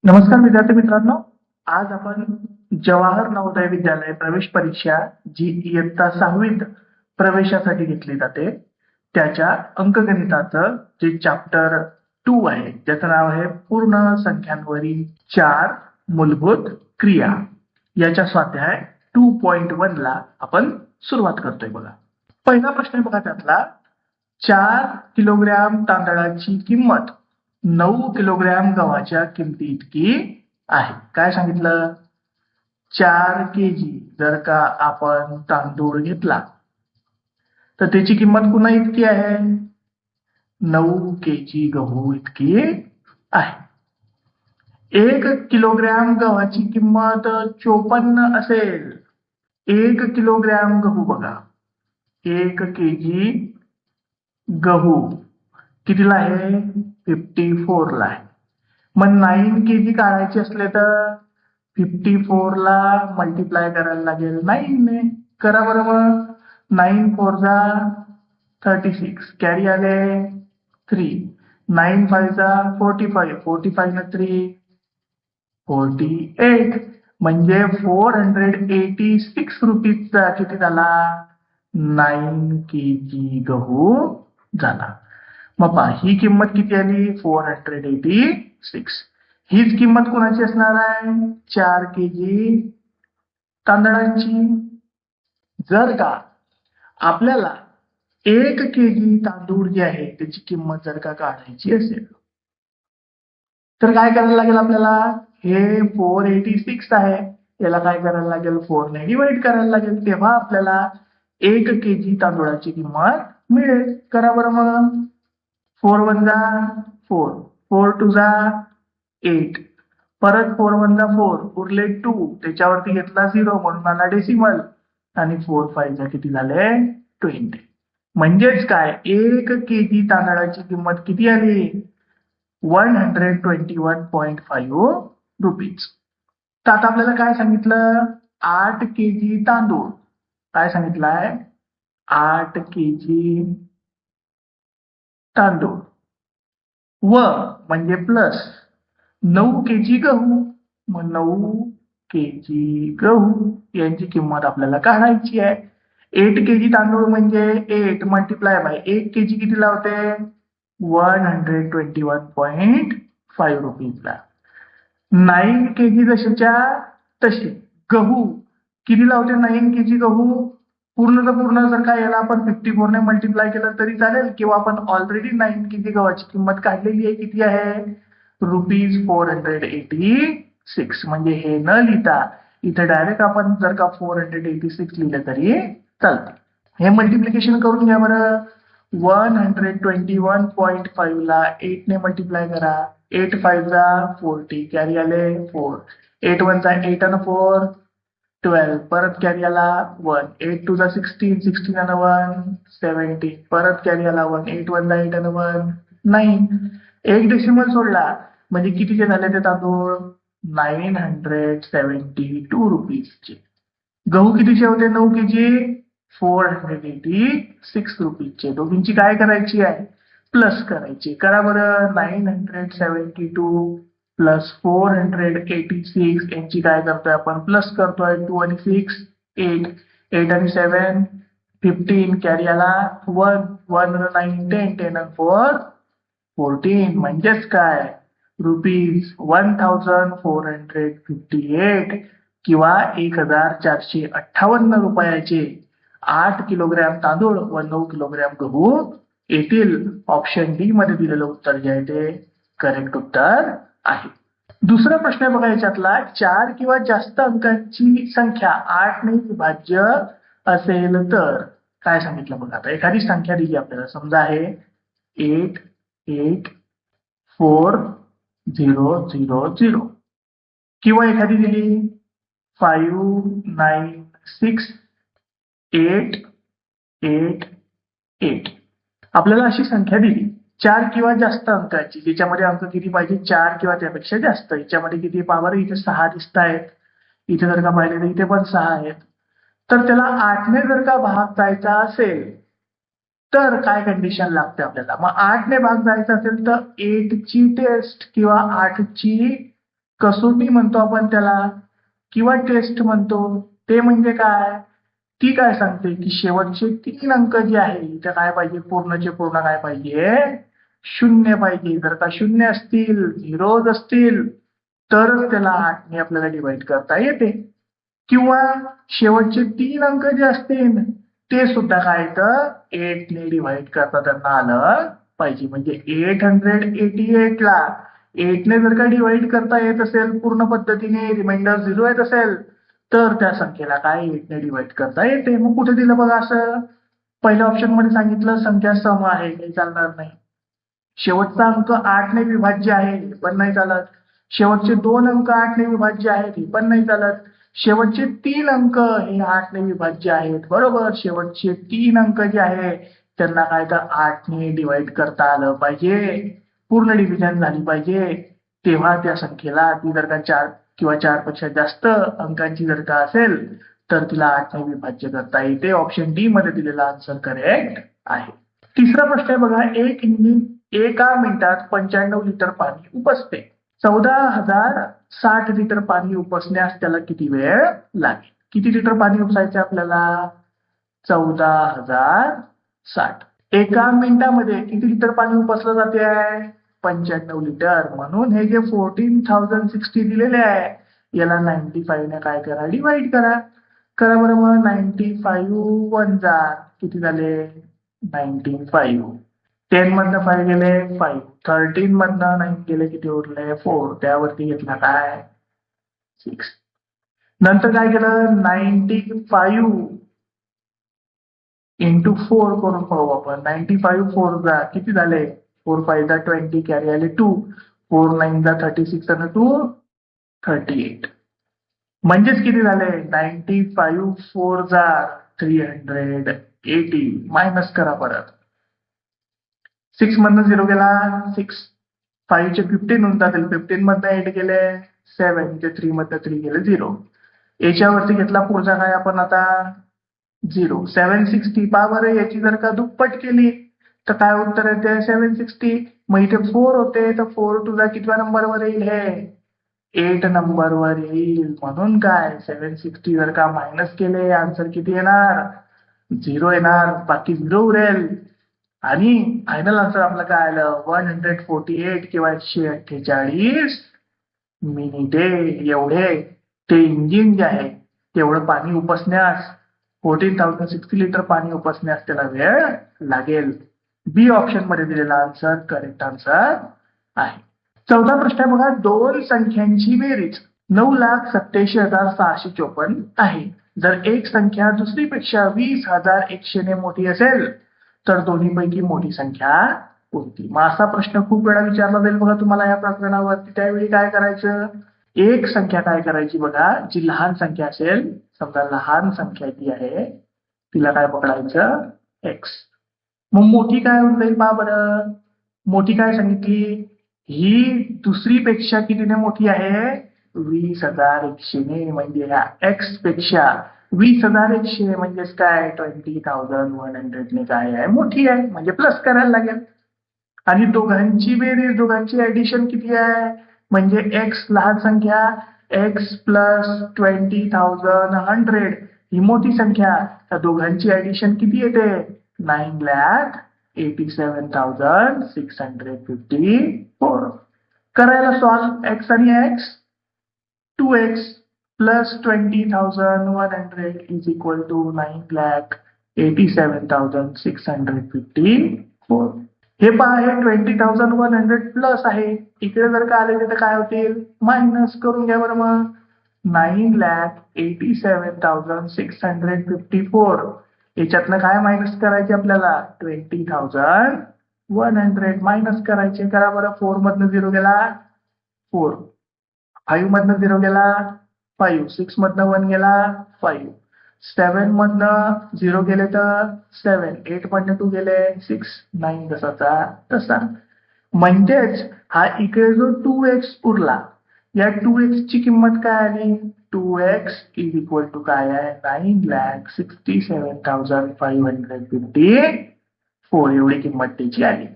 नमस्कार विद्यार्थी मित्रांनो, आज आपण जवाहर नवोदय विद्यालय प्रवेश परीक्षा जी इयत्ता 6वीत प्रवेशासाठी घेतली जाते त्याच्या अंकगणिताचं जे चॅप्टर 2 आहे ज्याचं नाव आहे पूर्ण संख्यांवरील 4 मूलभूत क्रिया याच्या स्वाध्याय 2.1 ला आपण सुरुवात करतोय बघा. पहिला प्रश्न बघा त्यातला 4 किलोग्रॅम तांदळाची किंमत 9 किलोग्रॅम गव्हाच्या किमती इतकी आहे. काय सांगितलं? 4 केजी जर का आपण तांदूळ घेतला तर त्याची किंमत पुन्हा इतकी आहे 9 केजी गहू इतकी आहे. 1 किलोग्रॅम गव्हाची किंमत 54 असेल. 1 किलोग्रॅम गहू बघा, 1 केजी गहू कितीला आहे? 54 ला आहे. मग 9 केजी काढायचे असले तर 54 ला मल्टिप्लाय करायला लागेल 9 ने. करा बरं मग. 9 4 जा 36, कॅरी आले 3. 9 5 जा 45, 45 न 3 48, म्हणजे 486 रुपीजचा किती झाला? 9 केजी गहू झाला. मग पहा ही किंमत किती आली? 486. हीच किंमत कोणाची असणार आहे? 4 केजी तांदळाची. जर का आपल्याला 1 केजी तांदूळ जे आहे त्याची किंमत जर का काढायची असेल तर काय करायला लागेल आपल्याला? हे 486 आहे, याला काय करायला लागेल? 4 ने डिवाइड करायला लागेल, तेव्हा आपल्याला 1 केजी तांदूळाची किंमत मिळेल. करा बरं मग. 4 1 जा 4, 4 2 जा 8, परत 4 1 जा 4, उरले 2, त्याच्यावरती घेतला 0 म्हणून आला डेसिमल, आणि 4 5 जा किती झाले? 20. म्हणजेच काय? 1 केजी तांदळाची किंमत किती आली? 121.5 रुपीज. तर आता आपल्याला काय सांगितलं? 8 केजी तांदूळ. काय सांगितलंय? 8 केजी तांदूळ व म्हणजे प्लस 9 केजी गहू. मग 9 केजी गहू यांची किंमत आपल्याला काढायची आहे. 8 केजी तांदूळ म्हणजे 8 मल्टिप्लाय बाय 1 केजी किती लावते? 121.5 रुपीजला. 9 केजी जशाच्या तसे गहू किती लावते? 9 केजी गहू पूर्ण जर का याला आपण 54 ने मल्टिप्लाय केलं तरी चालेल, किंवा आपण ऑलरेडी 9 केजी गव्हाची किंमत काढलेली आहे. किती आहे? ₹486. म्हणजे हे न लिहिता इथे डायरेक्ट आपण जर का 486 लिहिलं तरी चालते. हे मल्टिप्लिकेशन करून घ्या बरं. 121.5 ला 8 ने मल्टिप्लाय करा. 8 5 जा 40, कॅरी आले 4. 8 1 जा 8 आणि 4 12, परत कॅरी आला 1. 8 2 जा 16, 16 आणि 1 17, परत कॅरी आला 1. 8 1 जा 8 आणि 1 9. एक डेसिमल सोडला म्हणजे कितीचे झाले ते तांदूळ? 972 रुपीजचे. गहू कितीचे होते? 9 केजी 486 रुपीजचे. दोघींची काय करायची आहे? प्लस करायची. करा बरं. 972 प्लस 486 यांची काय करतोय आपण? प्लस करतोय. 2 आणि 6 8, 8 आणि 7 15, कॅरी आला 1. 1 9 10, 10 आणि 4 14. म्हणजेच काय? ₹1458 किंवा 1458 रुपयाचे 8 किलोग्रॅम तांदूळ व 9 किलोग्रॅम गहू येतील. ऑप्शन डी मध्ये दिलेलं उत्तर जे आहे ते करेक्ट उत्तर आहे. दुसरा प्रश्न बघा याच्यातला. 4 किंवा जास्त अंकांची संख्या 8 ने विभाज्य असेल तर काय सांगितलं बघा. आता एखादी संख्या दिली आपल्याला, समजा आहे 8 8 4 0 0 0, किंवा एखादी दिली 5 9 6 8 8 8. आपल्याला अशी संख्या दिली 4 किंवा जास्त अंकाची, ज्याच्यामध्ये अंक किती पाहिजे? 4 किंवा त्यापेक्षा जास्त. याच्यामध्ये किती पॉवर? इथे 6 दिसत आहेत. इथे जर का पाहिले तर इथे पण 6 आहेत. तर त्याला 8 ने जर का भाग जायचा असेल तर काय कंडिशन लागते आपल्याला? मग 8 ने भाग जायचा असेल तर 8 ची टेस्ट किंवा 8 ची कसोटी म्हणतो आपण त्याला किंवा टेस्ट म्हणतो. ते म्हणजे काय, ती काय सांगते की शेवटचे 3 अंक जे आहे ते काय पाहिजे, पूर्णचे पूर्ण काय पाहिजे, शून्य पाहिजे. जर का शून्य असतील, झिरोज असतील, तरच त्याला 8ने आपल्याला डिवाइड करता येते. किंवा शेवटचे 3 अंक जे असतील ते सुद्धा काय तर 8ने डिवाइड करता त्यांना आलं पाहिजे. म्हणजे 888 ला 8ने जर का डिवाइड करता येत असेल पूर्ण पद्धतीने, रिमाइंडर 0 येत असेल, तर त्या संख्येला काय 8ने डिवाइड करता येते. मग कुठे दिलं बघा असं, पहिल्या ऑप्शन मध्ये सांगितलं संख्या सम आहे, काही चालणार नाही. शेवटचा अंक 8ने विभाज्य आहे, हे पण नाही चालत. शेवटचे 2 अंक 8ने विभाज्य आहेत, हे पण नाही चालत. शेवटचे 3 अंक हे 8ने विभाज्य आहेत, बरोबर. शेवटचे 3 अंक जे आहे त्यांना काय तर 8ने डिवाइड करता आलं पाहिजे, पूर्ण डिव्हिजन झाली पाहिजे. तेव्हा त्या संख्येला, ती जर का 4 किंवा 4 पेक्षा जास्त अंकांची जर का असेल तर तिला 8ने विभाज्य करता येते. ऑप्शन डी मध्ये दिलेला आन्सर करेक्ट आहे. तिसरा प्रश्न आहे बघा, एक इंजिन एका मिनिटात 95 लिटर पाणी उपसते. 14,060 लिटर पाणी उपसण्यास त्याला किती वेळ लागेल. किती लिटर पाणी उपसायचे आपल्याला, 14,060. एका मिनिटामध्ये किती लिटर पाणी उपसलं जाते आहे, 95 लिटर. म्हणून हे जे 14,060 दिलेले आहे याला 95 ने काय करा, डिवाइड करा. करा बरं. मग 95 वन जा किती झाले, 95. 10 मधनं 5 गेले 5, 13 मधनं 9 गेले किती उरले 4, त्यावरती घेतला काय 6. नंतर काय केलं, 95 इंटू 4 करून पाहू आपण. 95 4 जा किती झाले, 4 5 जा 20, कॅरी आले 2, 4 9 जा 36 आणि 2 38. म्हणजेच किती झाले, 95 4 जा 380. मायनस करा परत. 6 मधनं 0 गेला 6, 5 चे 15 होऊन जातील, 15 मधनं 8 गेले 7, चे 3 मधनं 3 गेले 0. याच्यावरती घेतला पुढचा काय आपण आता 0. 760 पहा बरं, याची जर का दुप्पट केली तर काय उत्तर येते 760. मग इथे 4 होते तर 4 टू कितव्या नंबरवर येईल, हे 8 नंबरवर येईल. म्हणून काय 760 जर का मायनस केले आन्सर किती येणार, 0 येणार, बाकी 0 उरेल. आणि फायनल आन्सर आपलं काय आलं, 148 किंवा 148 मिनिटे. एवढे ते इंजिन जे आहे तेवढं पाणी उपसण्यास, 14,060 लिटर पाणी उपसण्यास त्याला वेळ लागेल. बी ऑप्शन मध्ये दिलेला आन्सर करेक्ट आन्सर आहे. 14 प्रश्न आहे बघा, दोन संख्यांची बेरीज 9,87,654 आहे. जर एक संख्या दुसरीपेक्षा 20,100 ने मोठी असेल तर दोन्हीपैकी मोठी संख्या कोणती. मग असा प्रश्न खूप वेळा विचारला जाईल बघा तुम्हाला या प्रकरणावरती. त्यावेळी काय करायचं, एक संख्या काय करायची बघा, जी लहान संख्या असेल, समजा लहान संख्या जी आहे तिला काय पकडायचं, एक्स. मग मोठी काय होऊन जाईल पहा बरं. मोठी काय सांगितली, ही दुसरीपेक्षा कितीने मोठी आहे, 20,100 ने. म्हणजे ह्या एक्स पेक्षा 20,100 म्हणजेच काय 20,100 ने काय आहे, मोठी आहे. म्हणजे प्लस करायला लागेल. आणि दोघांची बेरीज, दोघांची ऍडिशन किती आहे, म्हणजे एक्स लहान संख्या, एक्स प्लस 20,100 ही मोठी संख्या. त्या दोघांची ऍडिशन किती येते, 9,87,654. करायला सॉल्व, एक्स आणि x, 2x plus 20,100 is equal to 9,87,654. हे पहा, हे 20,100 प्लस आहे, इकडे जर का आले तर काय होतील, मायनस करून घ्या बरं. मग 9,87,654 याच्यातनं काय मायनस करायचे आपल्याला, 20,100 मायनस करायचे. करा बरं. 4 मधनं 0 गेला 4, 5 मधनं 0 गेला 5, 6 मधनं 1 गेला 5, 7 मधनं 0 गेले तर 7, 8 मधनं 2 गेले 6, 9 जसाचा तसा. म्हणजेच हा इकडे जो 2x उरला, या 2x ची किंमत काय आली, 2x इज इक्वल टू काय आहे, 9,67,554 एवढी किंमत त्याची आली.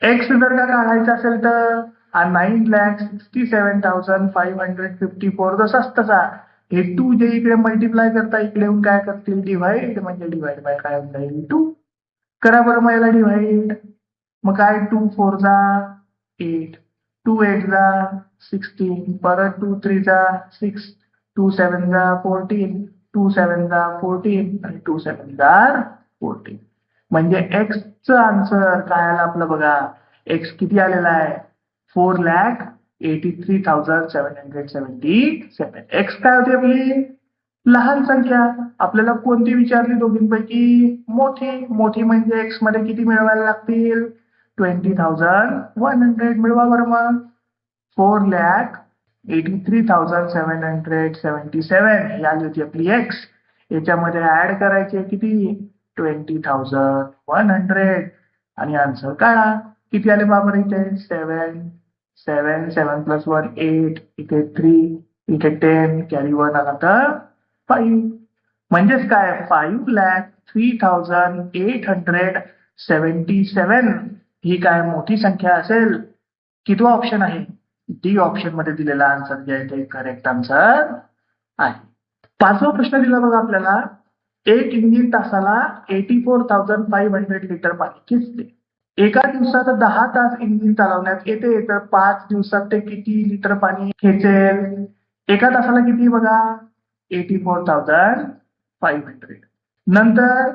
एक्स जर का काढायचं असेल तर 9,67,554 जसाच तसा हे 2 जे इकडे मल्टिप्लाय करता इकडे येऊन काय करतील डिव्हाइड म्हणजे डिव्हाइड बाय काय होऊन जाईल 2. करा बरं मग याला डिव्हाइड. मग काय 2 4 जा 8, 2 8 जा 16, परत 2 3 जा 6, 2 7 जा 14, 2 7 जा 14 आणि 2 7 जा 14. म्हणजे x चं आन्सर काय आलं आपलं बघा. x किती आलेला आहे 4,83,777. x काय होती आपली लहान संख्या. आपल्याला कोणती विचारली दोघींपैकी मोठी म्हणजे x मध्ये किती मिळवायला लागतील 20,100. मिळवा बरं मग 4,83,777 ही आली होती आपली x. याच्यामध्ये ऍड करायचे किती 20,100 आणि आन्सर काढा. किती आले बाबर इथे 7 7 7 प्लस 1 8 इथे 3 इथे 10 कॅरी 1 आला तर 5. म्हणजेच काय 5,03,877 ही काय मोठी संख्या असेल. कितवा ऑप्शन आहे डी ऑप्शन मध्ये दिलेला आन्सर जे आहे ते करेक्ट आन्सर आहे. पाचवा प्रश्न दिला बघा आपल्याला. एक इंजिन तासाला 84,500 लिटर पाणी खेचते. एका दिवसात 10 तास इंजिन चालवण्यात येते तर 5 दिवसात ते किती लिटर पाणी खेचेल. एका तासाला किती बघा 84,500. नंतर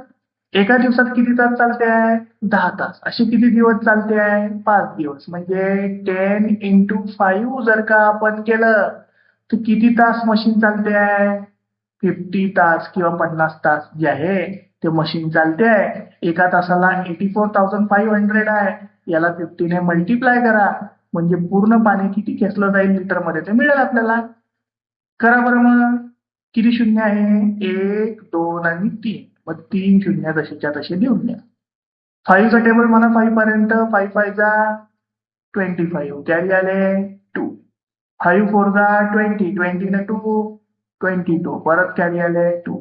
एका दिवसात किती तास चालते आहे 10 तास. असे किती दिवस चालते आहे 5 दिवस. म्हणजे 10 into 5 जर का आपण केलं तर किती तास मशीन चालते आहे 50 तास किंवा 50 तास जे आहे ते मशीन चालते आहे. एका तासाला 84,500 आहे. याला 50 ने मल्टिप्लाय करा म्हणजे पूर्ण पाणी किती खेचलं जाईल लिटर मध्ये ते मिळेल आपल्याला. करा बरं मग किती शून्य आहे 1 2 आणि 3. मग 3 शून्य तसेच्या तसे देऊन द्या. 5 चा टेबल म्हणा 5 पर्यंत. 5 5 जा 25 कॅरी आले 2. 5 4 जा 20 20 ने 2 22 परत कॅरी आले 2.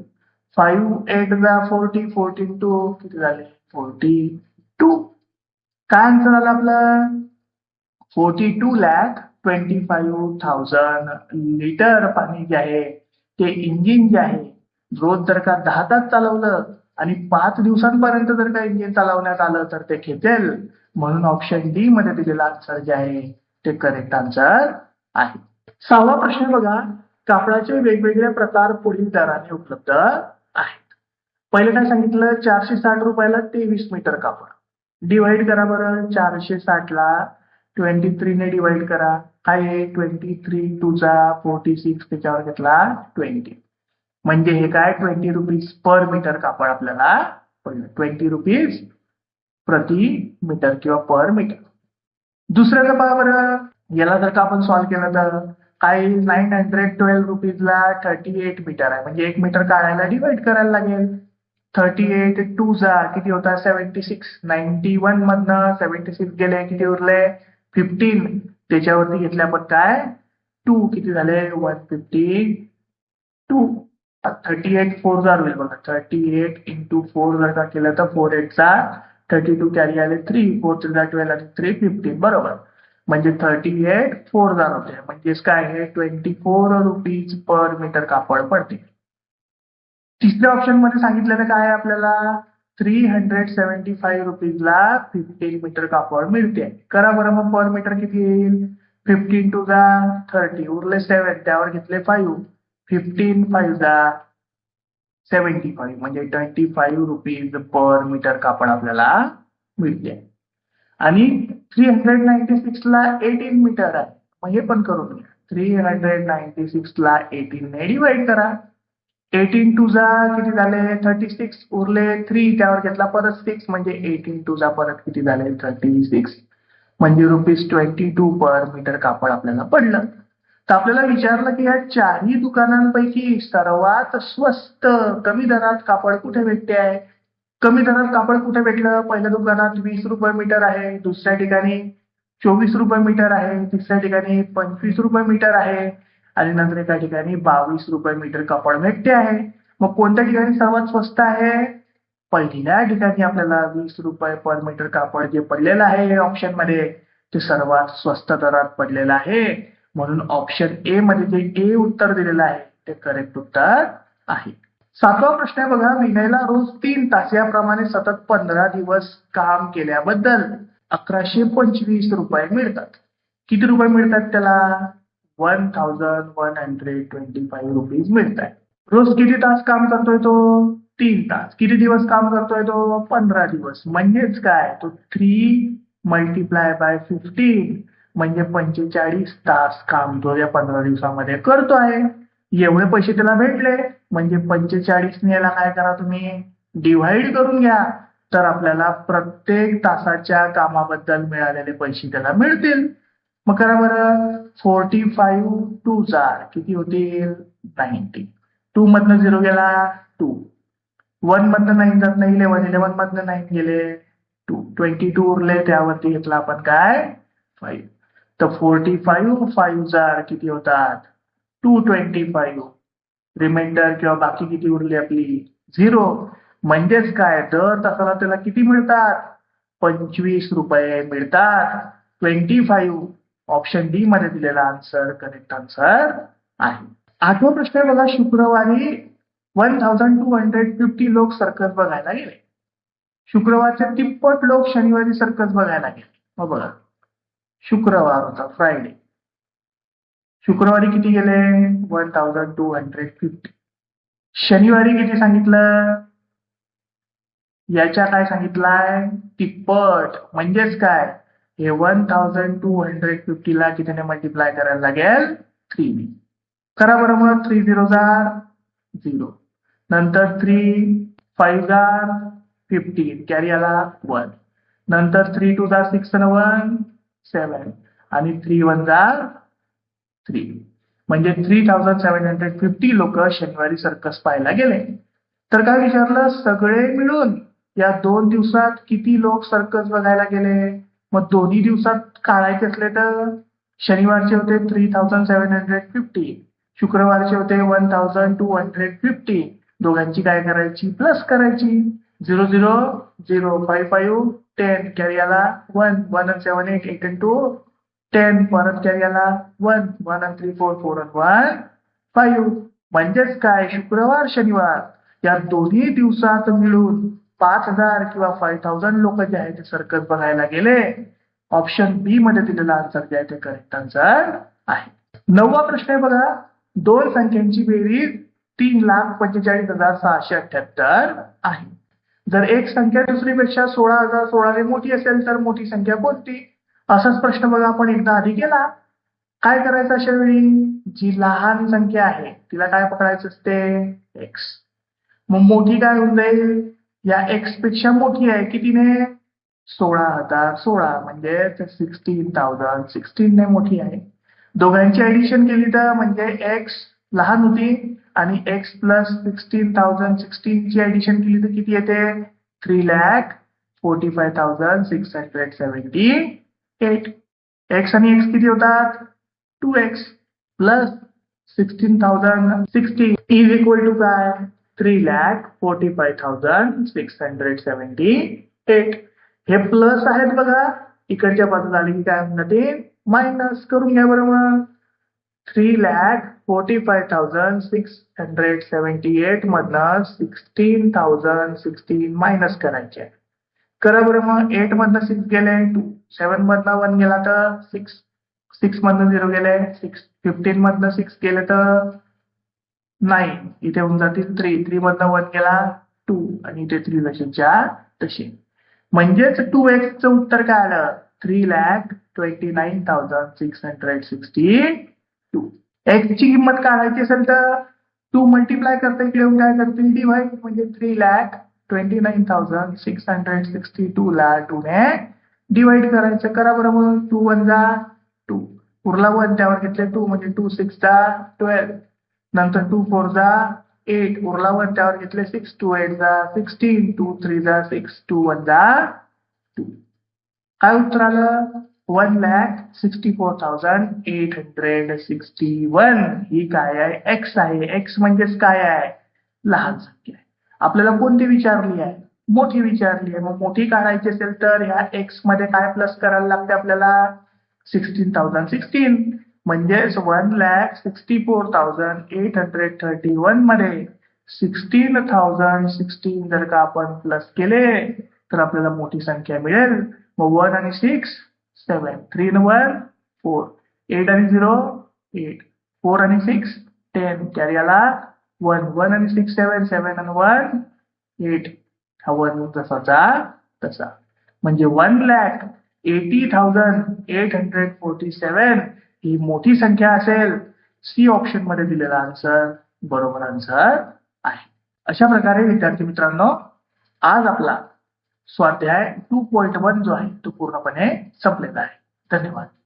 5 8 जा 40 14 2 किती झाले 42. काय आन्सर आलं आपलं 42,25,000 लिटर पाणी जे आहे ते इंजिन जे आहे रोज जर का 10 तास चालवलं आणि 5 दिवसांपर्यंत जर का इंजिन चालवण्यात आलं तर ते खेचेल. म्हणून ऑप्शन डी मध्ये दिलेला आन्सर जे आहे ते करेक्ट आन्सर आहे. सहावा प्रश्न बघा. कापडाचे वेगवेगळे प्रकार पुढील दराने उपलब्ध आहेत. पहिले काय सांगितलं 460 रुपयाला 23 मीटर कापड. डिवाइड करा बरं 460 ला 23 ने डिवाइड करा. काय आहे 23 2 जा 46 त्याच्यावर घेतला 20. म्हणजे हे काय 20 रुपीज पर मीटर कापड आपल्याला पडलं. 20 रुपीज प्रति मीटर किंवा पर मीटर. दुसऱ्याचं पहा बरं. याला जर का आपण सॉल्व्ह केलं तर काय 912 रुपीजला 38 मीटर आहे. म्हणजे 1 मीटर काढायला डिवाइड करायला लागेल. 38 2 जा किती होता 76. 91 मधनं 76 गेले किती उरले 15. त्याच्यावरती घेतले आपण काय 2 किती झाले 152. 38 4 जा होईल बघा. 38 into 4 जर का केलं तर 4 8 चा 32 कॅरी आले 3 4 3 जा 12 आणि 3 15 बरोबर. म्हणजे 38 4 जा होते. म्हणजेच काय आहे 24 रुपीज पर मीटर कापड पडते. तिसऱ्या ऑप्शन मध्ये सांगितलेलं काय आहे आपल्याला 375 रुपीजला 15 मीटर कापड मिळते. करा बरं मग पर मीटर किती येईल 15 2 जा 30 उरले 7 त्यावर घेतले 5. 15 5 जा 75 म्हणजे 25 रुपीज पर मीटर कापड आपल्याला मिळते. आणि 396 ला 18 मीटर आहे. मग हे पण करून घ्या. 396 ला 18 ने डिवाइड करा. 18 2 जा किती झाले 36 उरले 3 त्यावर घेतला परत 6 म्हणजे 18 2 जा परत किती झाले 36 म्हणजे ₹22 पर मीटर कापड आपल्याला पडलं. तर आपल्याला विचारलं की या चारही दुकानांपैकी सर्वात स्वस्त कमी दरात कापड कुठे भेटते आहे. कमी दरात कापड कुठे भेटलं. पहिल्या दुकानात 20 रुपये मीटर आहे. दुसऱ्या ठिकाणी 24 रुपये मीटर आहे. तिसऱ्या ठिकाणी 25 रुपये मीटर आहे आणि नंतर एका ठिकाणी 22 रुपये मीटर कापड भेटते आहे. मग कोणत्या ठिकाणी सर्वात स्वस्त आहे. पहिल्या ठिकाणी आपल्याला 20 रुपये पर मीटर कापड जे पडलेलं आहे ऑप्शन मध्ये ते सर्वात स्वस्त दरात पडलेलं आहे. म्हणून ऑप्शन ए मध्ये जे ए उत्तर दिलेलं आहे ते करेक्ट उत्तर आहे. 7वा प्रश्न आहे बघा, विनयला रोज 3 तास याप्रमाणे सतत 15 दिवस काम केल्याबद्दल 1125 रुपये मिळतात. किती रुपये मिळतात त्याला? 1125 रुपीज मिळतात. रोज किती तास काम करतोय तो? 3 तास. किती दिवस काम करतोय तो? 15 दिवस. म्हणजेच काय? तो 3 मल्टिप्लाय बाय 15 म्हणजे 45 तास काम तो या 15 दिवसामध्ये करतो आहे. एवढे पैसे त्याला भेटले म्हणजे 45 ने याला काय करा तुम्ही? डिव्हाइड करून घ्या. तर आपल्याला प्रत्येक तासाच्या कामाबद्दल मिळालेले पैसे त्याला मिळतील. मग करा बरं. 45 2 जार किती होतील? 90. 2 मधनं 0 गेला 2. 1 मधनं 9 जात नाही 11. 11 मधनं 9 गेले 2. 22 उरले त्यावरती घेतला आपण काय? 5. तर 45 5 जार किती होतात? 225. रिमाइंडर किंवा बाकी किती उरली आपली? 0. म्हणजेच काय? दर तासाला त्याला किती मिळतात? 25 रुपये मिळतात. 25 ऑप्शन डी मध्ये दिलेला आन्सर करेक्ट आन्सर आहे. 8वा प्रश्न आहे बघा, शुक्रवारी 1250 लोक सर्कस बघायला गेले. शुक्रवारचे तिप्पट लोक शनिवारी सर्कस बघायला गेले. मग बघा, शुक्रवार होता, फ्रायडे. शुक्रवारी किती गेले? 1250. शनिवारी किती सांगितलं? याच्या काय सांगितलंय? तिप्पट. म्हणजेच काय? हे 1250 ला कितीने मल्टिप्लाय करायला लागेल? 3. करा बरं. मग 3 0 जार 0. नंतर 3 5 जार 15 कॅरी आला 1. नंतर 3 2 जार 6 and 1 7 आणि 3 1 जार 3. म्हणजे 3750 लोक शनिवारी सर्कस पाहायला गेले. तर काय विचारलं? सगळे मिळून या 2 दिवसात किती लोक सर्कस बघायला गेले? मग दोन्ही दिवसात काढायचे असले तर शनिवारचे होते 3750, शुक्रवारचे होते 1250. दोघांची काय करायची? प्लस करायची. 0 0 0 5 5 10 कॅरी आला 1 1 and 7 8 8 and 2 10 परत कॅरी आला 1 1 and 3 4 4 and 1 5. म्हणजेच काय? शुक्रवार शनिवार या दोन्ही दिवसात मिळून 5000 किंवा 5000 लोक जे आहेत ते सर्कस बघायला गेले. ऑप्शन बी मध्ये दिलेला आन्सर जे आहे ते करेक्ट आन्सर आहे. 9वा प्रश्न आहे बघा, 2 संख्यांची बेरीज 3,45,678 आहे. जर एक संख्या दुसरीपेक्षा 16,016 ने मोठी असेल तर मोठी संख्या कोणती? असाच प्रश्न बघा आपण एकदा आधी केला. काय करायचं अशा वेळी? जी लहान संख्या आहे तिला काय पकडायचं असते? एक्स. मग मोठी काय होऊन जाईल? या एक्स पेक्षा मोठी आहे कितीने? 16,016 म्हणजे 16,016 ने मोठी आहे. दोघांची ऍडिशन केली तर म्हणजे एक्स लहान होती आणि एक्स प्लस 16,016 ची ऍडिशन केली तर किती येते? 3,45,678. एक्स आणि एक्स किती होतात? 2x plus 16,016 is equal to काय? 3,45,678. हे प्लस आहेत बघा. इकडच्या बाजूला आले की काय म्हणतात ते? मायनस. करून घ्या बरोबर. 3,45,678 मधनं 16,016 मायनस करायचे. करा बरं. मग 8 मधनं 6 गेले 2, 7 मधनं 1 गेला तर 6, 6 मधनं 0 गेले 6, 15 मधनं 6 गेले तर 9, इथे होऊन जातील 3, 3 मधनं 1 गेला 2 आणि इथे 3 जशीच्या तशी. म्हणजेच 2x चं उत्तर काय आलं? 3,29,662. x ची किंमत काढायची असेल तर 2 मल्टिप्लाय करता इकडे येऊन काय करतील? डिव्हाइड. म्हणजे 3,29,662 ला 2 ने डिवाइड करायचं. करा बरं. मग 2 1 जा 2, उरला 1 त्यावर घेतले 2 म्हणजे 2 6 जा 12. नंतर 2 4 जा 8, उरला 1 त्यावर घेतले 6, 2 8 जा 16, 2 3 जा 6, 2 1 जा 2. काय उत्तर आलं? 1,64,861. ही काय आहे? एक्स आहे. एक्स म्हणजेच काय आहे? लहान संख्या आहे. आपल्याला कोणती विचारली आहे? मोठी विचारली आहे. मग मोठी काढायची असेल तर ह्या एक्स मध्ये काय प्लस करायला लागते आपल्याला 16,016 म्हणजेच 1,64,831 मध्ये 16,016 जर का आपण प्लस केले तर आपल्याला मोठी संख्या मिळेल. मग 1 आणि 6 7 3 आणि 1 4 8 आणि 0 8 4 आणि 6 10 कॅरी आला 1 1 आणि 6 7 7 आणि 1 8 हा 1 जसाचा तसा म्हणजे 1,80,847 ही मोठी संख्या असेल. सी ऑप्शन मध्ये दिलेला आन्सर बरोबर आन्सर आहे. अशा प्रकारे विद्यार्थी मित्रांनो आज आपला स्वाध्याय 2.1 जो आहे तो पूर्णपणे संपलेला आहे. धन्यवाद.